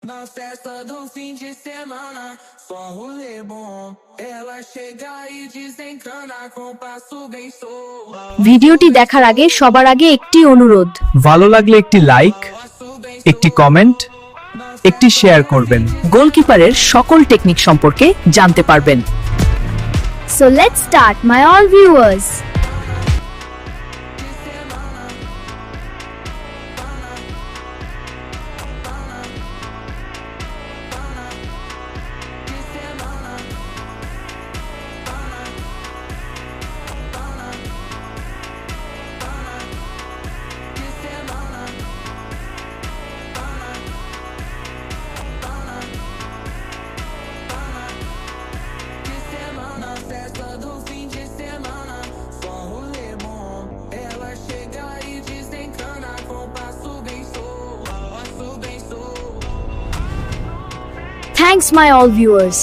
Na festa do fim de semana, só um rolê bom. Ela chega e desencana com passo bem solto. ভিডিওটি দেখার আগে সবার আগে একটি অনুরোধ, ভালো লাগলে একটি লাইক, একটি কমেন্ট, একটি শেয়ার করবেন। গোলকিপারের সকল টেকনিক সম্পর্কে জানতে পারবেন। So let's start, my all viewers. Na festa do fim de semana, só um rolê bom. Ela chega e desencana com passo bem solto. Thanks, my all viewers.